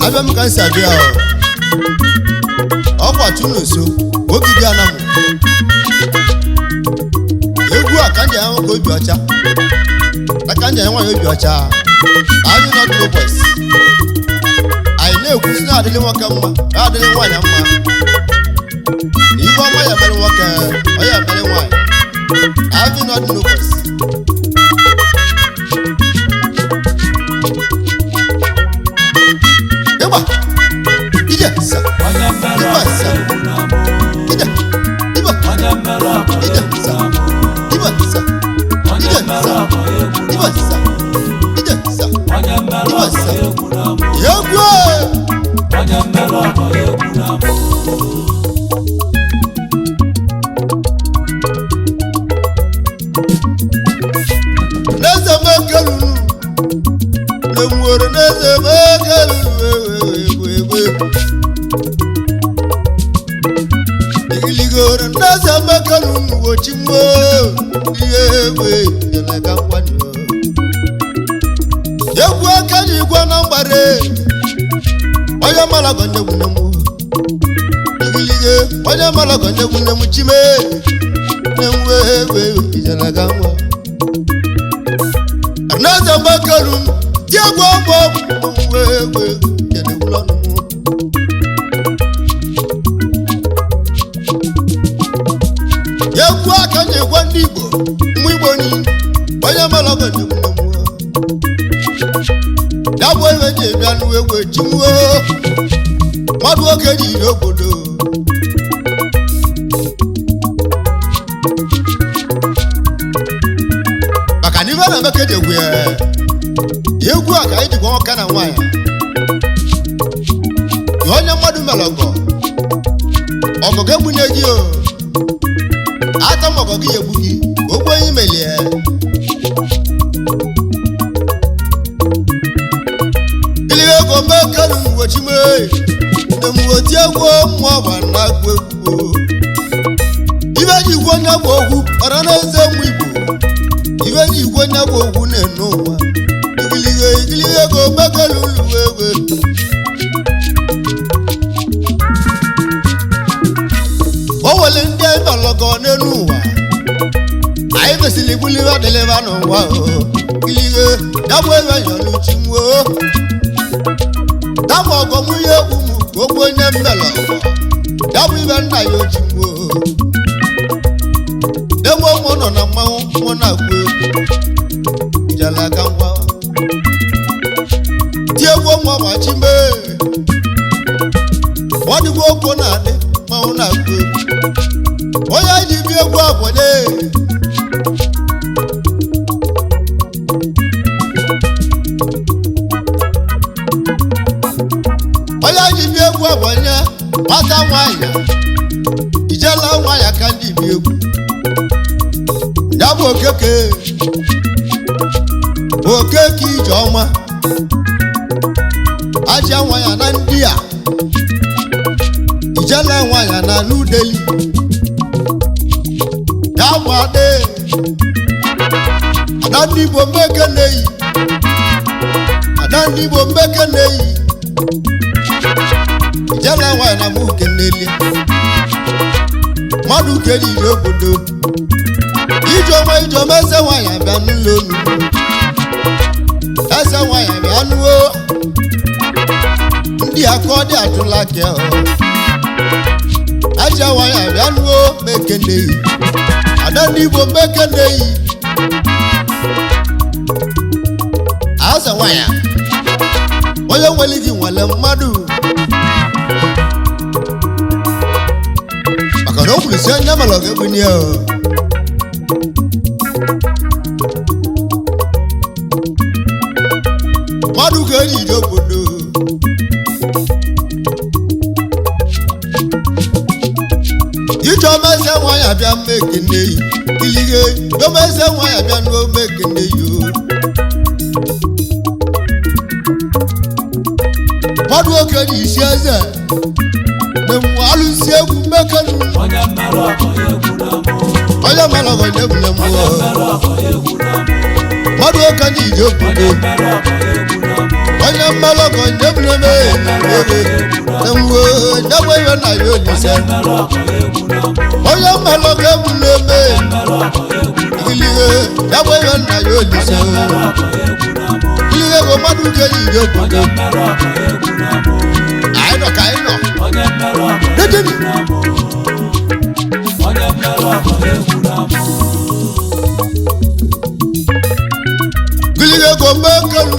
Abem kan sabia o kwa Nonso Ogidi anamu egwu akanje awon ko obi ocha akanje awon obi ocha ayu not no boys ai na egwu sina adele won kan ma adele wan ya ma ibo ma ya mere won kan o ya mere wan ayu not no boys Onye malago nne mu chime nemwe ijana gamwa Arnaza makarum diagwa wewe yene bulanu Yagwa kanye kwa ndibo mwiboni onye malago nne mu Dabo ewe bianu wewe chimwo Madu okeji obodo na mekeje gwe yegwu aka iji gwo kana nwanya onye mmadu melago ogoge gbunye gi o ata mogoge yegbu gi ogbo yin melie iliwe go mekanu wochime nemu oti egwo mo ba na gwegwo ibe ji gwo na gwo ogwu ora na eze mu igbo ibe ji gwo na gwo ogwu na enuma igiliwe go mekanu luwewe owele ndị ịnọlọgọ n'elu ụwa anyị mesịrị buliwa deliva n'ụwa ilige dabụ ebe yọrọ uchi nwuo dabụ ọgọmụ ihe egwu m ogbu onye mmelọ dabụ ibe nna ya oji nwuo degbo ụmụ nọ na mmanwụ mụ na-agwụ egwu ijala aka ngwa ti egwu ụmụ ọgbachi mee ọdịgbo okwu na-adị mmanwụ na-agwụ egwu onye ji bi egwu abonye nwata nwanyị ijela nwanyị ka ndị bi egwu ya bụ okeke ije ọma aja nwanyị na ndị a ijela nwanyị na n'udeli ya bụ ade ada ndị Igbo mmeke na-eyi ada ndị Igbo mmeke na-eyi ijela nwanyị na mụ kenele mmadụ keri ije obodo ijeọma eze nwanyị abịa n'ụlọ olu eze nwanyị abịa nụọ ndị aka ọ dị atụla ka aja nwanyị abịa nụọ mekeneyi ada ndị Igbo meke na-eyi asa nwanyị onye nwere gị nwere mmadụ maka na o kwuru si onye mere ọga ebunye ya mmadụ ga-eji ije obodo ije omeze nwanyị abịa mmeke na-eyi ilige omeze nwanyị abịa n'omeke na-eyi mmadụ oke ji isi eze na mmụ alụsi egwu mmekenu onye mmelụ ọgọ na-egwu na mmụọ mmadụ oke ji ije obodo onye mmelụ ọgọ na-egwu na mmụọ na mmụọ nyegbe ihe na ya olise onye mmelụ ọgọ egwu na-eme ilige nyegbe ihe na ya olise ilige bụ mmadụ oke ji ije obodo anyị nọ ka anyị nọ dedemi gilige go mekelu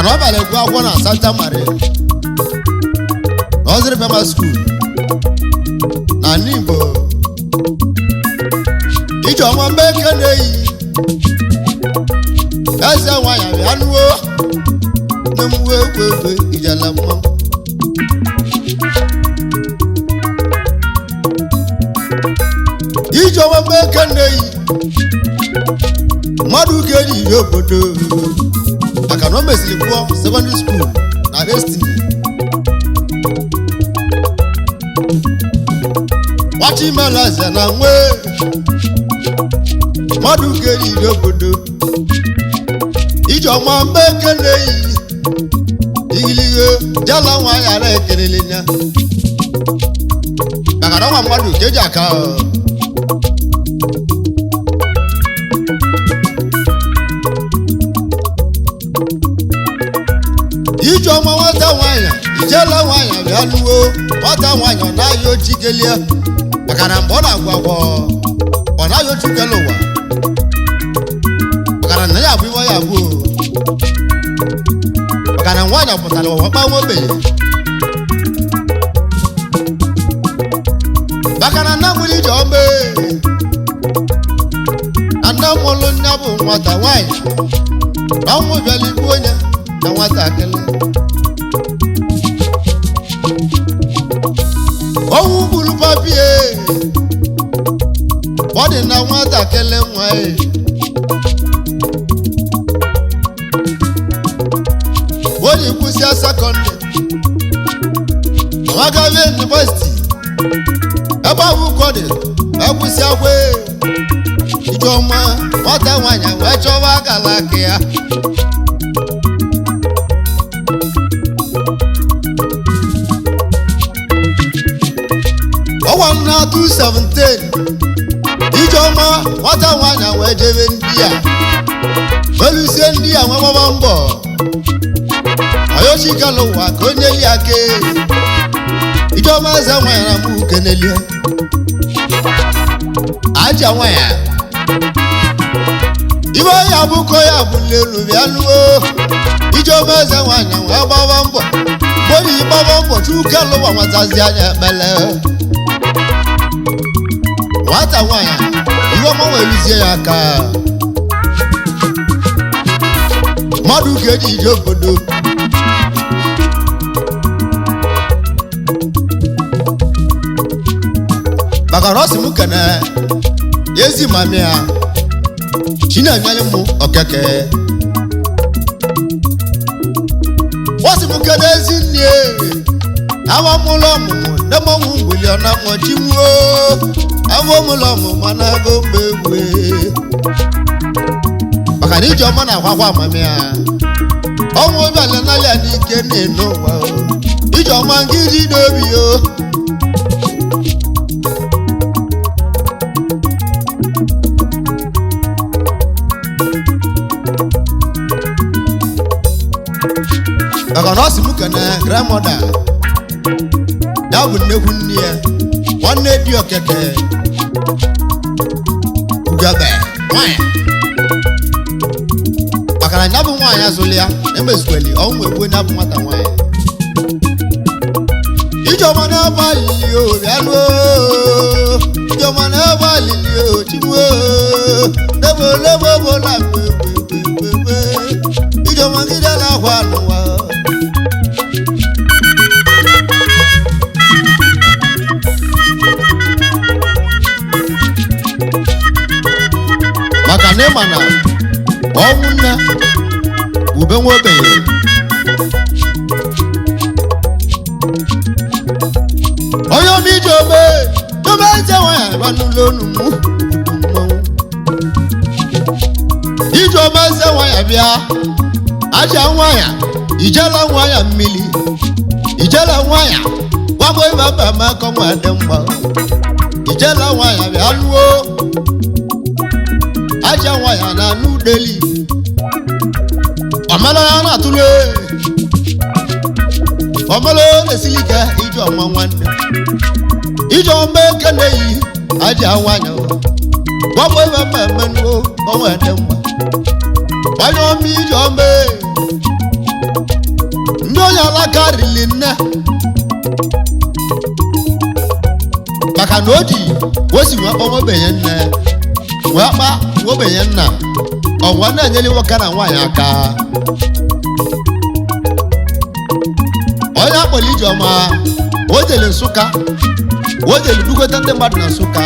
na ọbara egwu akwụkwọ na Santa Maria Nursery Primary School na Igbo ije ọma mmeke na-eyi eze nwanyị abịa nụwo na mwe egwe ijela mmanwụ ije ọma mmeke na-eyi mmadụ ga-eji ije obodo maka na o mesịrị pụọ secondary school na Destiny wachi imelaze na nwe mmadụ ga-eji ije obodo ije ọma mmeke na-eyi igilige jala nwa yara ekelele ya maka na ọnwa mmadụ ka eji aka ijeọma nwata nwanyị ijela nwanyị bịa lụo nwata nwanyị ọ naghị ochikelie maka na mgbe ọ na-agwa agwọ ọ naghị ochikele ụwa maka na ya bụ iwe ya bụ maka na nwanyị pụtara ụwa gbanwe ogbenye maka na nna nwere ije ọma nna mụlụ nne bụ nwata nwanyị na ụmụ bịala ibu onye na nwatakịrị ọnwụ gburu papie ọ dị na nwatakịrị nwa onye kwụsị sekọndrị amagabe yunivasiti ebe akwụkwọ dị ekwụsị akwe ijeọma nwata nwanyị wee chọwa akala aka ya ọnwa na 2017 ijeọma nwata nwanyị wee jebe ndị ya welusie ndị ya nwe gbaba mbọ ayochikala ụwa ka onye li aka ijeọma eze nwanyị na mụ kenelie aja nwanyị ibe ya bụkọ ya bụ nlelu bịa nuo ijeọma eze nwanyị wee gbaba mbọ mgbe yi gbaba mbọ chukelu ụwa nwatazi anya ekpele nwata nwanyị iwe ọma wee luzie ya aka mmadụ ga-eji ije obodo maka na ọ sị m kene ezi mami ya chinenyere m okeke ọ sị m kene ezi nne awa mụlọ ọmụmụ nne m ọnwụ mgbili ọ na mọchi nwuo awa mụlọ ọmụmụ na agụ mgbe egwe maka na ije ọma na-akwakwa amami ya ọnwụ bịala n'alịa n'ike na-eno ụwa ijeọma ngidi n'obi o maka na ọ sị m kene grandmother ya bụ nnekwu nne ya nwanne dị okeke ugebe nwanyị maka na ya bụ nwaanyị azụlụ ya emezukweli ọnwụ egbu onye bụ nwata nwaanyị ijeọma na-ebe alili o bịalụ ijeọma na-ebe alili o chigbuo lebola ijeọma ngide na-akwa n'ụwa maka na ịma na ọnwụ nne ube nwa obenye onye ọma ije ome eze nwanyị banụlọ onu mụ ije ome eze nwanyị bịa aja nwanyị ijela nwanyị mmiri ijela nwanyị gbagbo ibe mba maka nwa dị mgba ijela nwanyị bịa lụọ aja nwanyị na anụ deli ọmala ya na-atụle ọmala na-esili ike ije ọma nwanne ije ọma ekele yi aja nwanyị gbagbo ibe mba mmenuo ọnwa dị mgba onye ọma ije ọma ndị onye alaka rili nne maka na o ji osi wee kpọ nwebenye nne wee kpa nwebenye nna ọnwa na-enyere nwoke na nwaanyị aka onye akpọrọ ijeọma o jere Nsụka o jere dukweta ndị mmadụ na Nsụka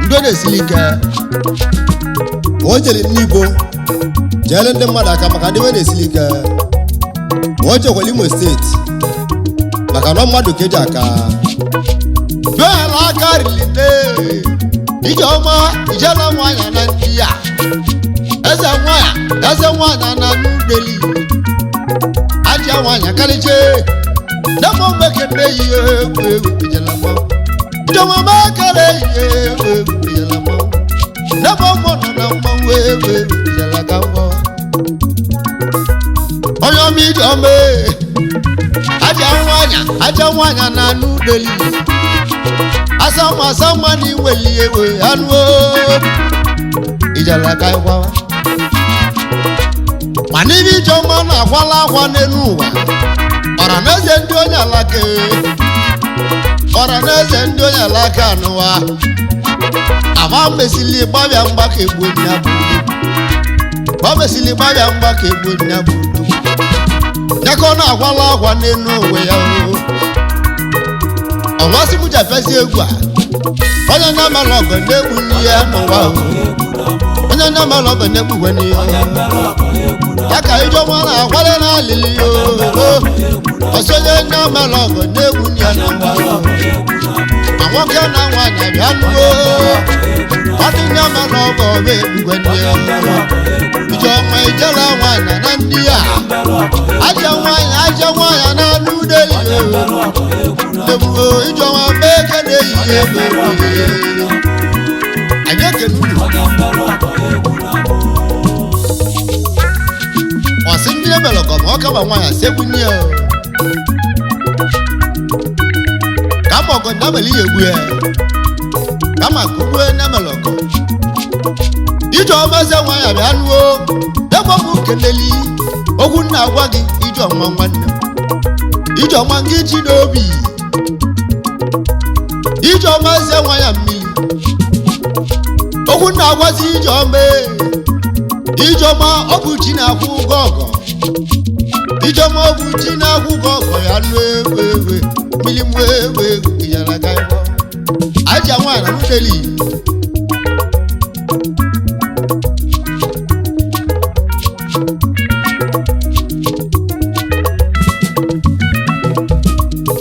ndị ọ na-esili ike o jere n'Igbo jere ndị mmadụ aka maka ndị na-esili ike o jekwara Imo steeti maka na mmadụ ka eji aka bịala aka rilite ijeọma ijela nwanyị na ndị ya eze nwanyị na n'udeli aja nwanyị karịche demo mekene ihe egwu ijela mọ ijeọma mekere ihe egwu ijela mọ demo mọ nọ na mmanwụ egwu ijela ka mbọ onye ọma ijeọma aja nwanyị na n'udeli asama ni weli ewe anwo ijala ka kwa manini joma na kwala kwa n'enu ụwa ọra n'eze ndị onye alaka ọra n'eze ndị onye alaka n'ụwa ama mesili gbabịa mgbaka egbu nya bụ ba mesili gbabịa mgbaka egbu nya bụ nyakọ na akwala kwa n'enu ụwa ya ọwasị mụ jafesi egwu a onye na-amalụ ọgọ na-egbu n'ihe n'ụwa onye na-amalụ ọgọ na-egbu gwe n'ihe ya ka ijeọma na-akwale n'alili ọsọ onye na-amalụ ọgọ na-egbu n'ihe n'ụwa ma nwoke na nwaanyị bịa nụọ ọdị na-amalụ ọgọ bụ egbu gwe n'ihe ijeọma ijela nwaanyị na ndị ya aja nwaanyị na anụ deli ebuo ijeọma meke na-eyi ebe anyị ekene unu ọsị ndị ebelọkọ ma ọ kaba nwaanyị sekwunye kama ọgọ ndị abali ya egbu ya kama kugbuo n'emelọkọ ijeọma eze nwaanyị abịa nụọ degbo m keleli okwu nna agwa gị ijeọma nwanne ijeọma ngị ji n'obi ijeọma eze nwaanyị mmiri okwu na-agwazi ijeọma ọ bụ chi na-akwụ ụgwọ ọgọ ijeọma ọ bụ chi na-akwụ ụgwọ ọgọ ya nụ ewe mmiri mwe ewe ijara ga ịgwọ aja nwaanyị na nudeli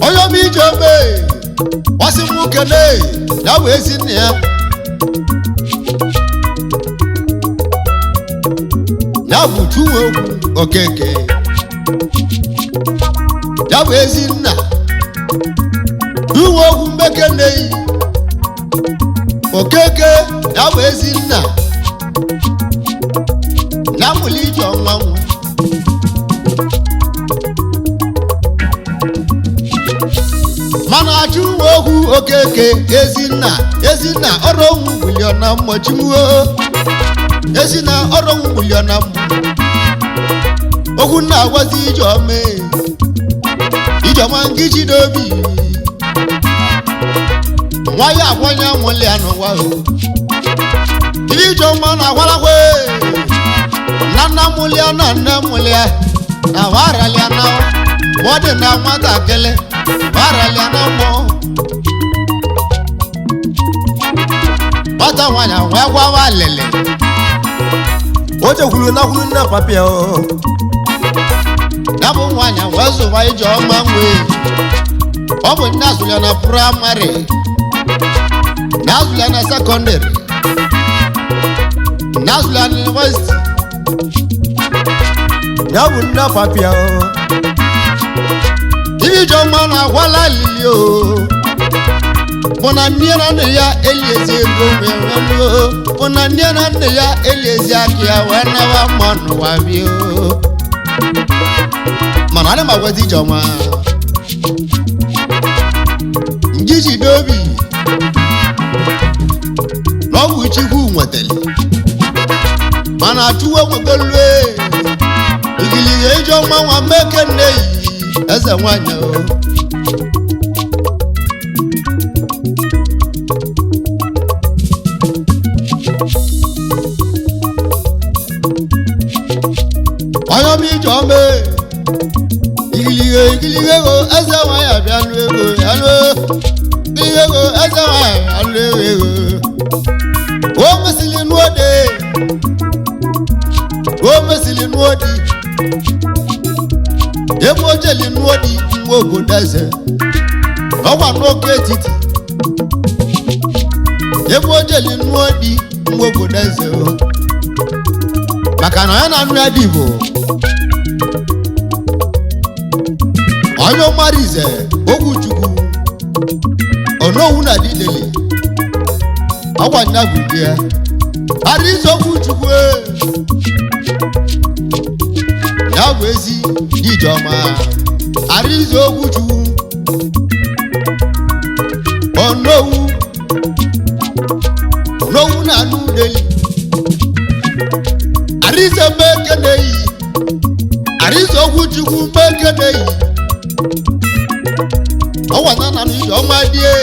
onye ọma ijeọma wasị m kene ya bụ ezi nna ya ya bụ Chuwu Okeke ya bụ Ezinna uwe ogwu Mbekeneyi Okeke ya bụ Ezinna ya mụrụ Ijeọma nwa mana achụ uwe ogwu Okeke Ezinna ọrụ onwu bilion na mmọchiwo Ezinna ọrụ onwu bilion na mmụ ogwu na-agwazi Ijeọma ngiji n'obi nwa ya agbanye nwụli ya n'ụwa Ijeọma na-agwarakwe na nna mụli ya na nne mụli ya na warali ya na ọ dị na nwatakịrị warali ya na mmụọ nwata nwanyị wee gwawa lele o chekwuru na kwuru nna papa ya ya bụ nwanyị wee zụwa Ijeọma nwee ọ bụ nne azụrụ ya na praịmarị nne azụrụ ya na sekọndịrị nne azụrụ ya na yunivasiti ya bụ nna papa ya Ijeọma na-agwala lili bụ na nne na nne ya eliezi ego bụ na nne na nne ya eliezi aka ya wee nawa mma n'ụwa bịa mana ana m agwazi Ijeọma ngiji n'obi na ọ bụ Chukwu nwetara mana achụwo nwegolue igiliga Ijeọma nwa Mbekeneyi eze nwanyị onye ọma Ijeọma igiliga ego eze nwanyị abịa nụ ego ya nụ igiliga ego eze nwanyị anụ ego o mesịrị n'odi ebe o jeli n'odi nwa obodo eze ọgwa n'oke etiti ebe o jeli n'odi nwa obodo eze maka na ya na anụ ya dị Igbo onye Ọmarize Ogwuchukwu Onowu na Dideli ọgwa nya bụ di ya Arize Ogwuchukwu ya bụ ezi Ijeọma Arize Ogwuchukwu Onowu na Dideli Arize Mbekeneyi Arize Ogwuchukwu Mbekeneyi ọwa na Ijeọma die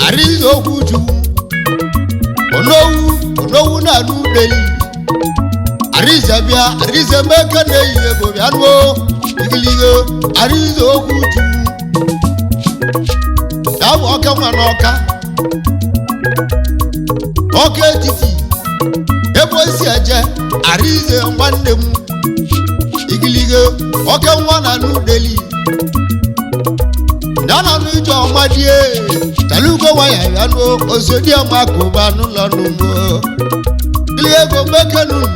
Arize Ogwuchukwu Onowu na Dideli Arize bịa Arize Mbekeneyi ego bịa nuo igiligo Arize Ogwuchukwu ya bụ ọka nwa n'ọka ọka etiti ebe o si eje Arize nwanne m igiligo ọka nwa na Dideli ndana nu Ijeọma die talugo waya ya nuo osodi amakụba n'ụlọ n'ugbo igiligo Mbekeneyi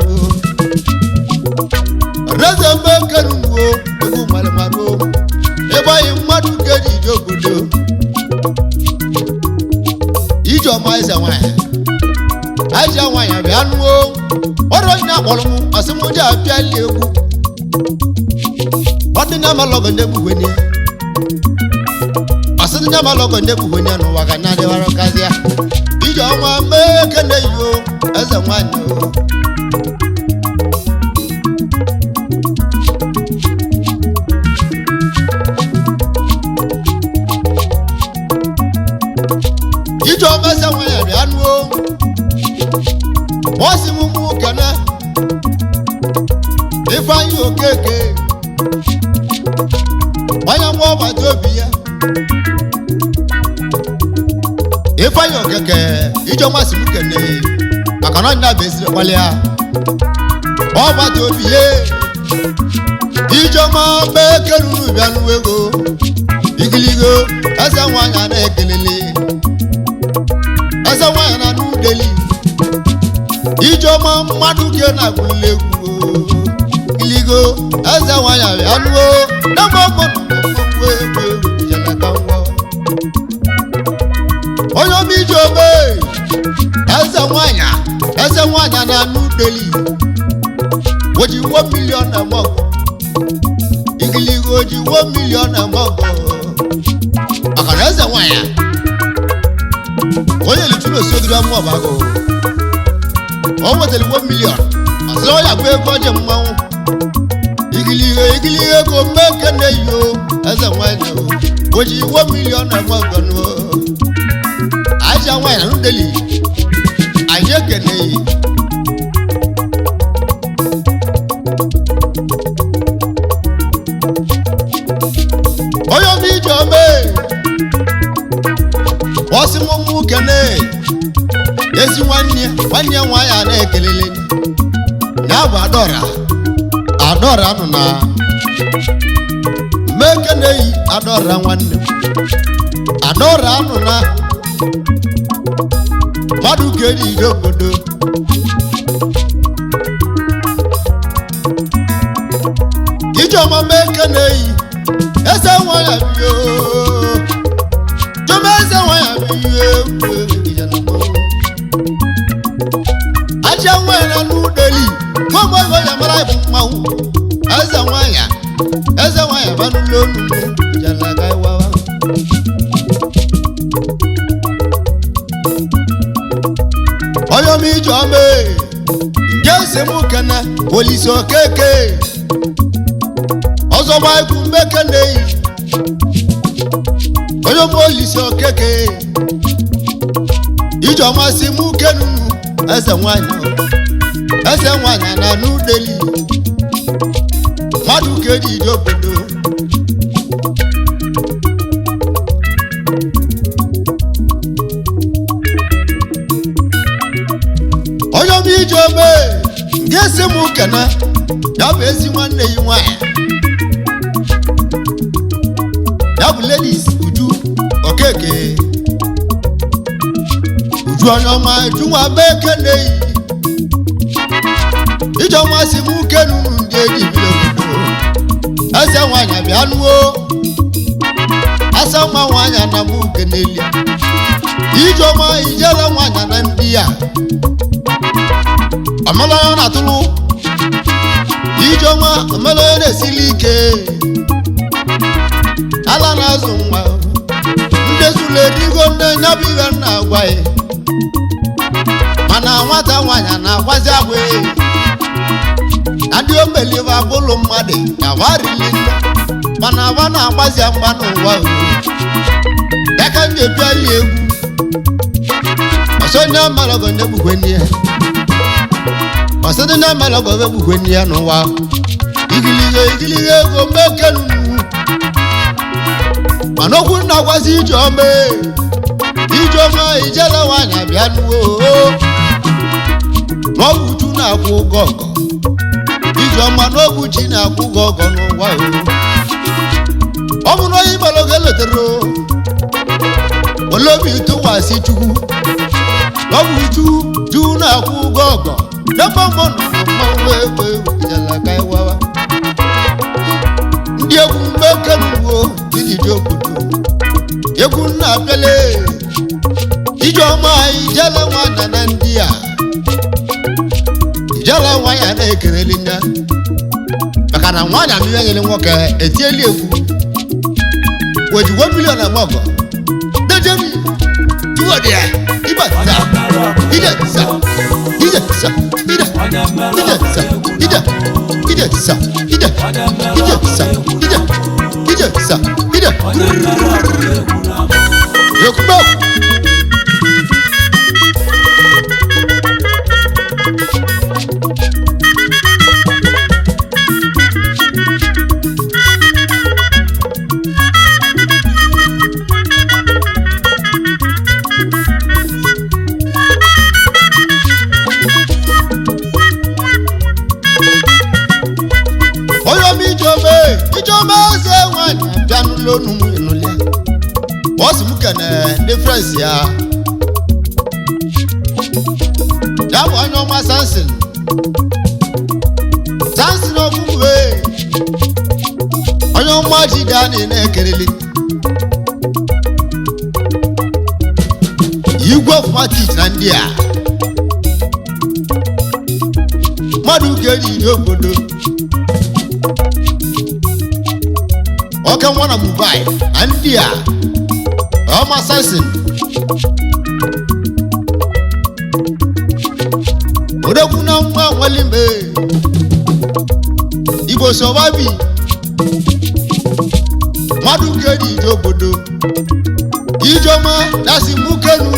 Arize Mbekeneyi egwu malịmarụ ebe anyị mmadụ ga-eji ije obodo Ijeọma eze nwanyị bịa nụọ ọrụ onye akpọrọ m masị m ji abịali egwu ọdịnya malọgọ na-egbuwenye ọsịdịnya malọgọ na-egbuwenye n'ụwa ga na-adịwara kazịa Ijeọma Mbekeneyi eze nwanyị Ijeọma eze nwanyị bịa nụọ ọsị m mụ kene Ifeanyi Okeke onye mụ ọgbata obi ya Ifeanyi Okeke Ijeọma si m kene maka na ọnya bụ eziri gbalịa ọgbata obi ya Ijeọma Mbekeneyi bịa nụọ ego igiligo eze nwanyị na-ekelele eze nwanyị na Dideli Ijeọma mmadụ ke na-agwụla egwu igiligo eze nwanyị abịanụo na mọmọnụ jeleka ngwa onye ọma ije ome eze nwanyị na anụ deli oji 1 million na mọgọ igiligo oji 1 million na mọgọ maka na eze nwanyị onye lichuru osogide mmụọ bago o nwetara 1 million asịrị ọ ya bụ ego ọje mmanwụ igiligo ego mmeke na-eyo eze nwanyị oji 1 million na mọgọ nụ aja nwanyị na ndeli anyị ekeneghị onye ọma ije ome ọsị mụmụ kene ezi nwanne ya nwanyị a na-ekelele ya bụ adọra nọ na mekeneghị adọra nwanne adọra nọ na mmadụ ka eji ide obodo ijeọma mekeneghị eze nwanyị abịa jọma eze nwanyị abịa aja nwanyị na n'udeli gbogbo ego ya mara ịbụ mmanwụ eze nwanyị abanụlọ onugbu jalaga iwawa onye ọma ije ọma nje ese m kene Olise Okeke ọzọgba ikwu mmeke na-eyi onye ọma Olise Okeke ije ọma si m kenunu eze nwanyị na n'udeli mmadụ ka eji ije obodo onye ọma ije ome nke si m kene ya bụ ezi nwanne yi nwanyị ya bụ ladies Uju Okeke Uju onye ọma junwa beke na-eyi ije ọma si m kenunu ndị eji bido obodo eze nwanyị abịanụo asa mma nwanyị na m keneli ije ọma ijela nwanyị na ndị ya ọmọlọyọ na-atụlụ ijeọma ọmọlọyọ na-esili ike ala na-azụ nwa ndezula erigo nne nyabụ ihe na-agwa ya mana nwata nwanyị na-agwazi agwa na ndị omelive abụlụ mmadụ ka warili nne mana aba na-agbazi mgba n'ụwa ya ka ndị ebiali egwu ọsọ nye mmalọgọ nye gbugwe nne ya ọsọdụ na mmalọgọ gbugwe nne ya n'ụwa igiligo ego mmekenu mana okwu na-agwazi ijeọma ijela nwanyị abịa nuo n'ọgwụ uju na-akwụ ụgwọ ọgọ ijeọma n'ọgwụ chi na-akwụ ụgwọ ọgọ n'ụwa ọ bụ na onye mmalọgọ eletere olobi tụkwasị chukwu n'ọgwụ ju na-akwụ ụgwọ ọgọ n'ebe mmanụ mmanwụ egwu jela ka ịwawa ndị egwu mmekenuwo dịdị obodo egwu na-apịale ijeọma ijela nwanyị na ndị a ijela nwanyị na-ekereli nne maka na nwanyị amịrị nyere nwoke etieli egwu wejiwo milion na mọgọ dejemi iwọdịa ịgbata idesa idesa ide idesa ide idesa ide idesa ide idesa ide yokbo ijeọma eze nwanyị abịa n'ụlọ onugbu ịnụlịa ọ sị m kene difference ya bụ onye ọma Samson ọgwụgwe ya na-ekelele igwe ọfụmatich na ndị a mmadụ ga-eji n'obodo ọka nwa na Mumbai na ndị a ọma sasin odogwu na nwa nwalimbe Igbo sọbabi mmadụ ga-eji ije obodo Ijeọma na-asị mukenu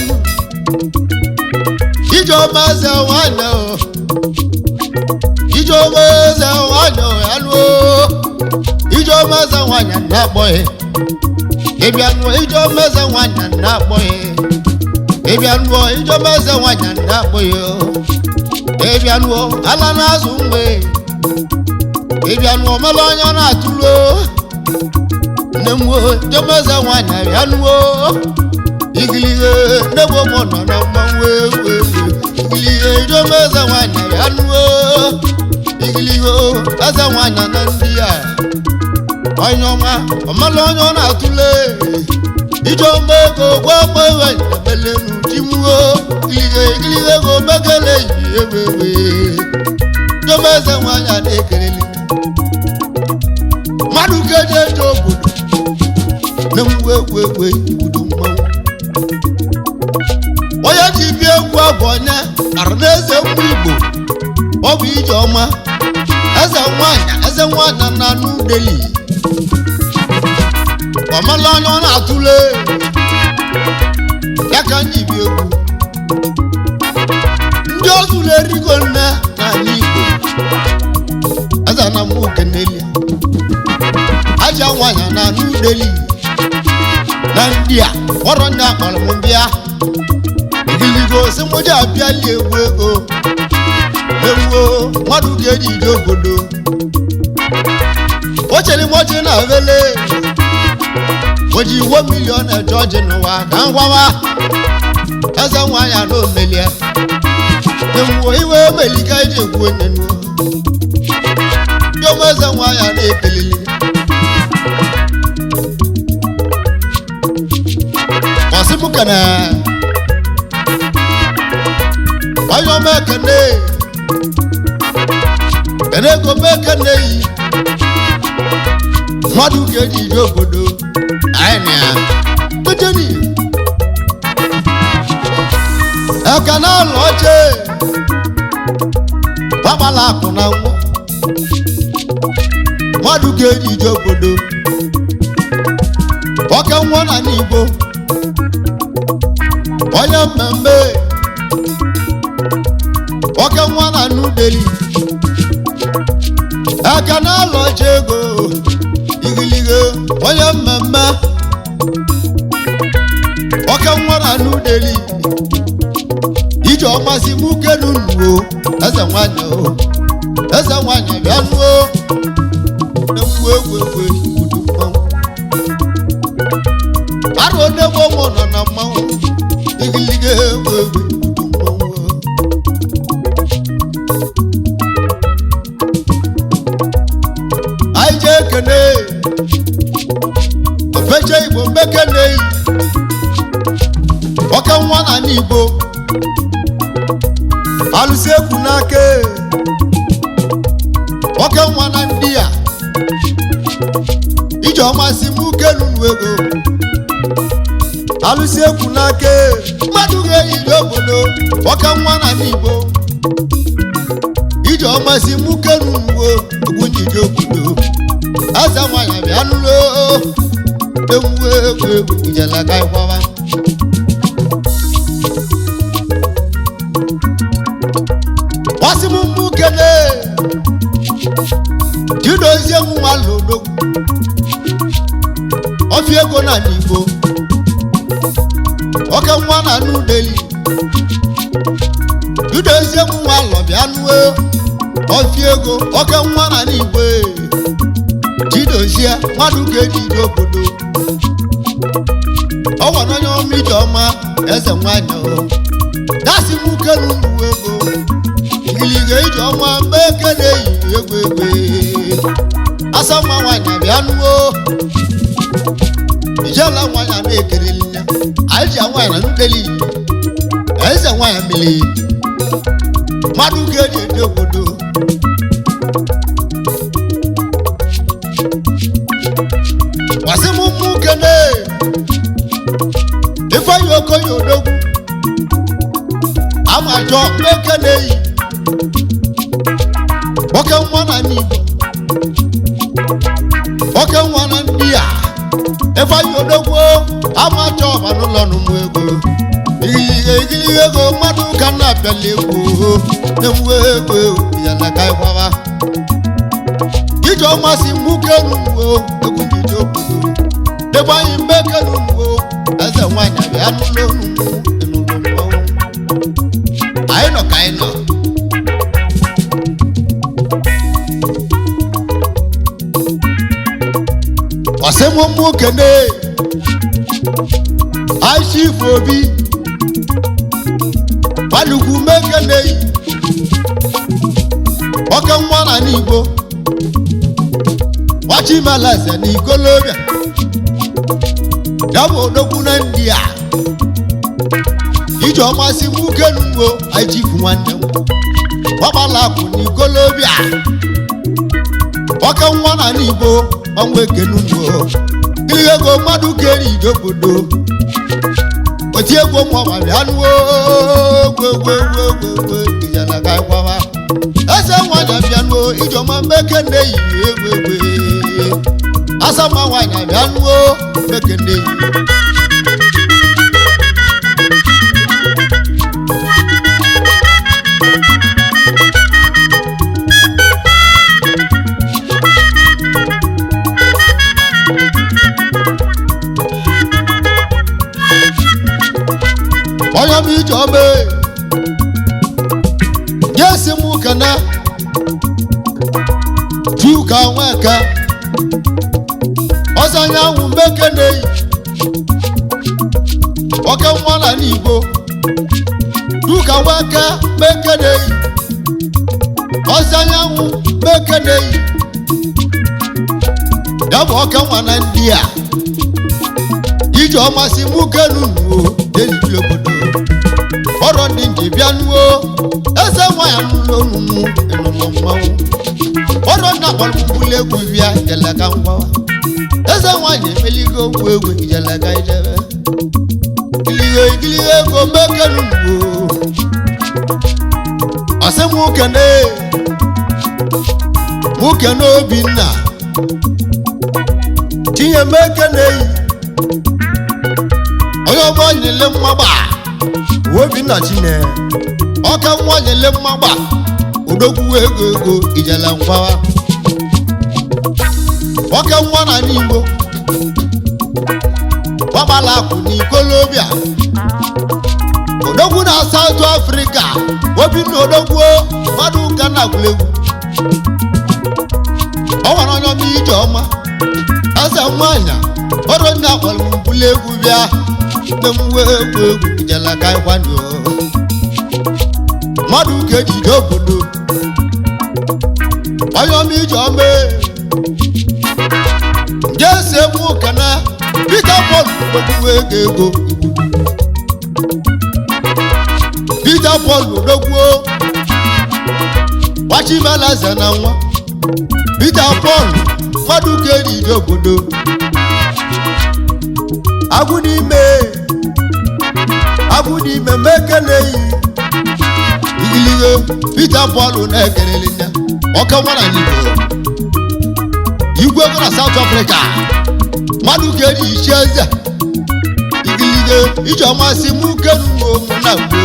Ijeọma eze nwanyị Ijeọma eze nwanyị anụ Ijeọma eze nwanyị na-akpọghị ịbịanụọ Ijeọma eze nwanyị na-akpọghị ịbịanụọ Ijeọma eze nwanyị na-akpọghị ịbịanụọ ala na-azụ mgbe ịbịanụọ mala anya na-atụlo nne m Ijeọma eze nwanyị abịanụọ igilihe nebo mo nọ na mmanwụ igilihe Ijeọma eze nwanyị abịanụọ igilihe eze nwanyị na ndị a onye ọma ọmala onye ọ na-atụle Ijeọma ego gwagbo ewe ebele n'ujimuo igilihe ego megele yi ewewe Ijeọma eze nwanyị a na-ekelele mmadụ ga-eje eje obodo na mwewewe ibudo mmanwụ onye ji bịa egwu abụ onye ara n'eze mgbe Igbo ọ bụ Ijeọma eze nwanyị na n'udeli ọmala anya ọ na-atụle ya ka ndị bi egwu ndị ozulu erigo nne n'ala Igbo eze na mụ keneli aja nwanyị na n'udeli na ndị a kpọrọ ndị akpọrọ m mbịa igiligo si mụje abịali egwu ego ewuo mmadụ ga-eji ije obodo o chere moji na vele oji 1 million eje ọjị n'ụwa ka ngwawa eze nwanyị na omelie ewuo iwe melika iji egwu onye nuo Ijeọma eze nwanyị na-ekelele ọsịmụkene onye ọma ekene kene ego m ekene yi mmadụ ga-eji ije obodo anyị na ya ejeni eka na ụlọ oche gbagbala akụ na nwa mmadụ ga-eji ije obodo oke nwa na n'Igbo onye mmemme oke nwa na n'udeli aka na alọ oche ego igilige onye mmemme oke nwa na n'udeli Ijeọma si mukenu nuo eze nwanyị bịa nuo na-ekwu egwu udu mmanwụ arụ onegbo mụ nọ na mmanwụ igilige egwu udu mmanwụ anyị jee kene obeje Igbo mbekene oke nwa na n'Igbo alụsị ekwu n'aka oke nwa na ndị a Ijeọma si mukenu ego alụsị ekwu n'aka mmadụ ga-eyi obodo oke nwa na n'Igbo Ijeọma si mukenu egwu njide obodo eze nwanyị bịa nụrụ ewu egwu ijela ka ịkwawa wasị m mukene jidozie nwa lodo ofi ego na n'Igbo oke nwa na n'udeli jidozie nwa lọbịa nụọ ofi ego oke nwa na n'Igbo jidozie mmadụ ga-eji ije obodo ọ gwara onye ọma Ijeọma eze nwanyị dasị mukenu ego igilige Ijeọma mbekene yi egwu asa mma nwanyị bịa nuo ijela nwanyị a na-ekereli ya anyị ji nwanyị na nudeli eze nwanyị mmiri mmadụ ga-eji ede obodo wasị m mmụ kene ifeanyi okoye odogwu amajọ ekene yi oke nwa na n'igbo oke nwa na ndị a ifeanyi odogwu amajọ ọba n'ụlọ n'ụmụ ego igili ego mmadụ ka na-abịali egwu na-enwe ego ya na ka ịgbawa ije ọmasị nwoke n'ugbo egwu njije obodo ebe anyị mmeke n'ugbo eze nwanyị abịa n'ụlọ onugbu n'ụlọ mmanwụ anyị nọ ka anyị nọ ọsịmụmụ kene aishi ifo obi gbalugwu mekene yi oke nwa na n'igbo wachimalaze n'ikolobịa ya bụ odogwu na ndị a iji ọmasị nwoke n'ugbo ajifu nwanne m gbabala akụ n'ikolobịa oke nwa na n'igbo ọnwa ekenugbo gịrị ego mmadụ keri ije obodo oti egwu ụmụọbara anụwo egwegwegwegwe ijana ka ịgwawa eze nwanyị abịanụo ijeọma mmeke na-eyi egwegwe asama nwanyị abịanụo mmeke na-eyi onye m ije ọma yesi m kana juka nwaka ọsọ anyanwụ mbeke na-eyi oke nwa na n'igbo juka nwaka mbeke na-eyi ọsọ anyanwụ mbeke na-eyi ya bụ oke nwa na ndị a ije ọmasị nwoke n'ugbo dezibiri obodo ọrụ ndị nje bịa nuo eze nwanyị n'ụlọ onugbu ịnụnụ mmanwụ ọrụ nna gbara egwu bịa ijelega ngwawa eze nwanyị emeligo ogwu egwu ijelega idebe igiligo ego meke n'ugbo ọsị nwoke na obinna tinye meke na-eyi onye ọgbọ nyele mmagba Obinna Chine ọka nwa nyele mmagba odogwu ego ijela ngwawa ọka nwa na n'igbo gbabala akụ n'ikolobịa odogwu na South Africa Obinna odogwu mmadụ ụka na agwụlegwu ọ nwere onye ọma ije ọma eze nwanyị ọrụ ndị akpọrọ mbuli egwu bịa mgbe egwu ijela ka ịkwado mmadụ ka ejide obodo onye ọma ije ọma jese mụ kana Peter Paul odogwu ego Peter Paul odogwu wachimalaze na nwa Peter Paul mmadụ ka ejide obodo agwụ n'ime meke na-eyi igiligo Peter Paul na-ekelele ya ọka nwa na n'igbo igwe ego na South Africa mmadụ ka eji ichi eze igiligo ije ọmasị mụ kenugbo mụ na mgbe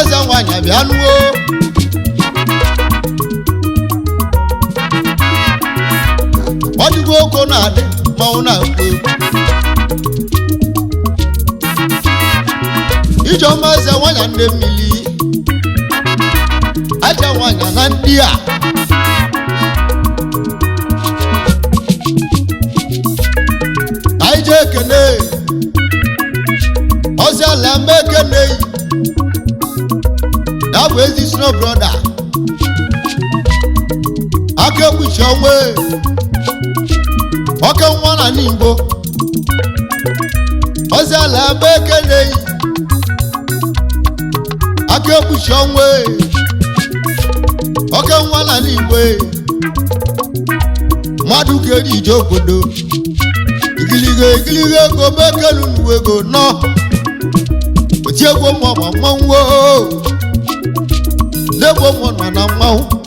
eze nwanyị abịa nuo ọ dịgo oko na-adị mmanwụ na mgbe ijeọma eze nwanyị nne mmiri aja nwanyị na ndị a anyị jee ekene ozi ala mbe ekene ya bụ ezi snow brother aka ekpuchi onwe oke nwa na n'Igbo oziala ebe ekeleghị aka ekpuchi onwe oke nwa na n'Igbo mmadụ keri ije obodo igiliga ego bekelu n'uwe ego nọ oti egwu mmụọ mmanwụ n'egwu mmụọ nọ na mmanwụ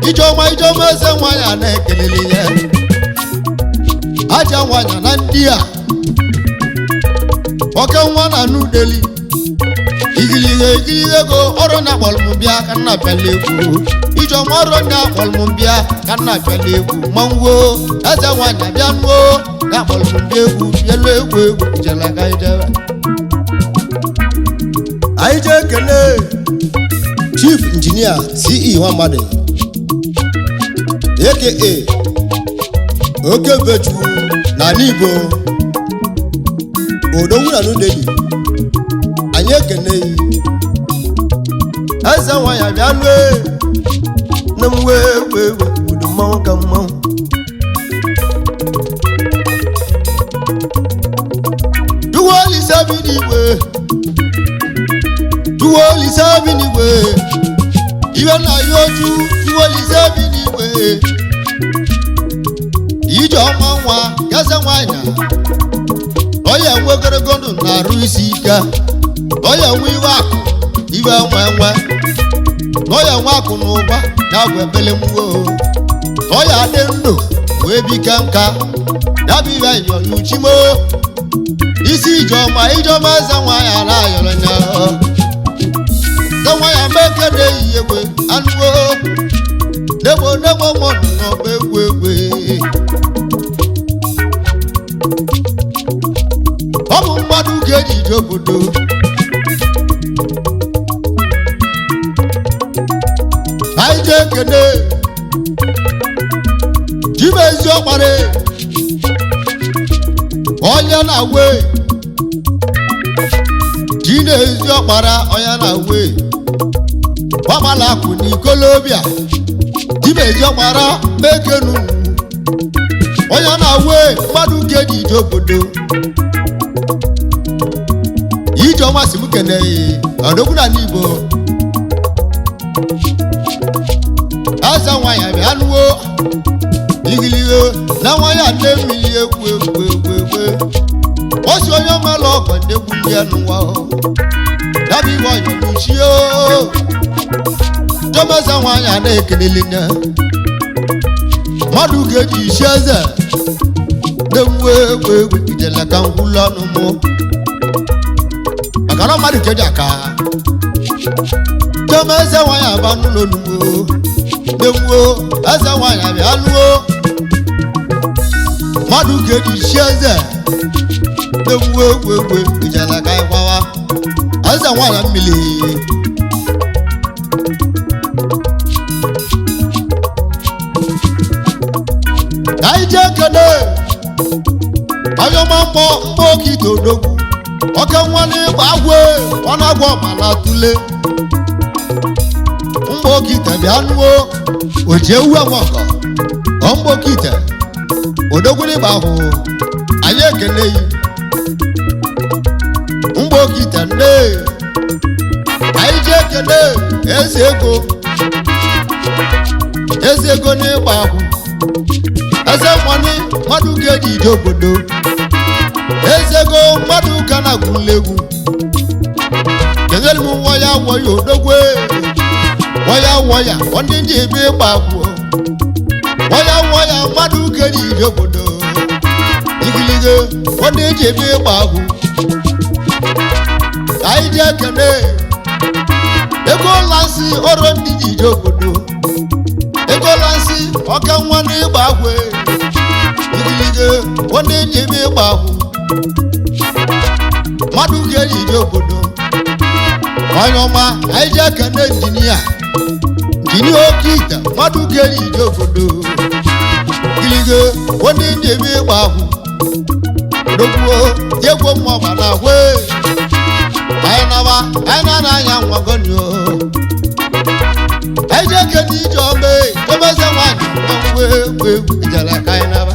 ijeọma eze nwanyị a na-ekelele ya aja nwanyị na ndị a oke nwa na n'udeli igiliga ego ọrụ na akpọlụmbịa ka nna bịala egwu ijeọma ọrụ na akpọlụmbịa ka nna bịala egwu mmanwụ eze nwanyị abịa nuo na akpọlụmbịa egwu bịala egwu jelaga ijebe anyị jee ekele Chief Engineer CE Nwamadi aka oke bechu na n'Igbo odogwu na n'udeli anyị ekele eze nwanyị abịa nue na m wee udu mmanwụ ka mmanwụ duwolise bi n'Igwe iwe na ya oju duwolise bi n'Igwe ije ọma nwa eze nwanyị onye nwe ogologo ndụ na-arụ isi ike onye nwe iwe akụ iwe nwe na onye nwe akụ na ụba na-agwa ebele mwo onye adị ndụ wee bika nka ya bụ iwe nyọnyuchimo isi ijeọma eze nwanyị ala ayọrọ nya eze nwanyị meke na-eyi egbe anụwo degbo mmadụ n'ọba egwu ọ bụ mmadụ ga-eji ije obodo anyị jee ekene jimezi ọkpara onye na-awe ji na-ezi ọkpara onye na-awe gbamala akụ n'ikolobịa jimezi ọkpara mekenu onye na-awe mmadụ ga-eji ije obodo ijeọma si m keneghị odogwu na n'Igbo eze nwanyị abịa nụwo igiligo na nwanyị a nne mmiri egwu o si onye ọmala ọgọ ndegbu ndị n'ụwa dabi iwe ọyọ n'uchie jomeze nwanyị a na-ekelele nya mmadụ ga-eji isi eze na-enwe egwu ijele ka ngwụlọ ọnụ mụ maka na mmadụ keji aka jomeze nwanyị aba n'ụlọ onugbo na-enwe eze nwanyị abịa lụọ mmadụ ga-eji isi eze na-enwe egwu ijele ka ịgbawa eze nwanyị mmiri anyị jee kene ayọma mkpọ oke ite odogwu oke nwa n'ịgba agwọ ọ na-agwọ ọbala tule mgbe oke ite bịa nụọ o ji ewu enwekọ mgbe oke ite odogwu n'ịgba ahụ anyị ekene yi mgbe oke ite nne anyị jee kene eze ego n'ịgba ahụ eze nwanyị mmadụ ga-eji ije obodo eze ego mmadụ ka na-agwụla egwu kenyere m nwa ya odogwe wọya ndị ndị ebe ịgba agwụ wọya mmadụ ga-eji ije obodo igiligo ndị ndị ebe ịgba agwụ anyị ji ekene ego lansi ọrụ ndị ji ije obodo ego lansi ọka nwa n'ịgba agwụ igiligo ndị ndị ebe ịgba agwụ mmadụ ga-eji ije obodo onye ọma anyị ji ekene injinia oke ite mmadụ ga-eji ije obodo igiligo ndị ndị ebe ịgba agwụ dogbuo egwu mmụọba na agwe anyị na-anya nwagonio anyị ji ekene ije ọma jomeze nwanyị ijala kaina ba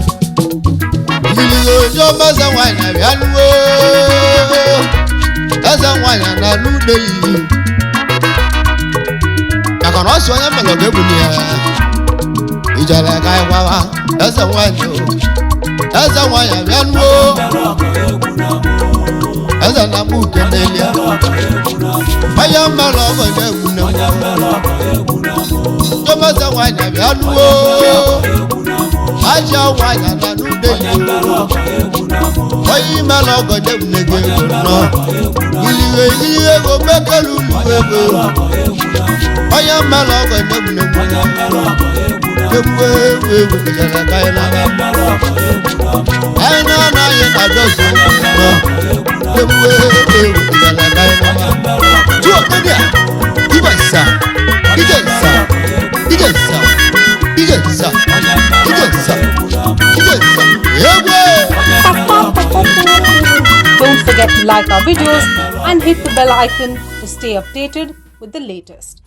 iligo jo maza wanya bianuo eza wanya na lude yi akono so nya melo ge bunia ijala kai wa eza wanya bianuo eza na mu kenelia aya melo go ge bunia jo maza wanya bianuo aja wanya na lude yi oyi melo go ge bunia no iliwe go bekelu liwe oya melo go nebune ewe jala kaina aina na ye na dozo ewe jala kaina tu odia ibasa igensa ewe. Don't forget to like our videos and hit the bell icon to stay updated with the latest.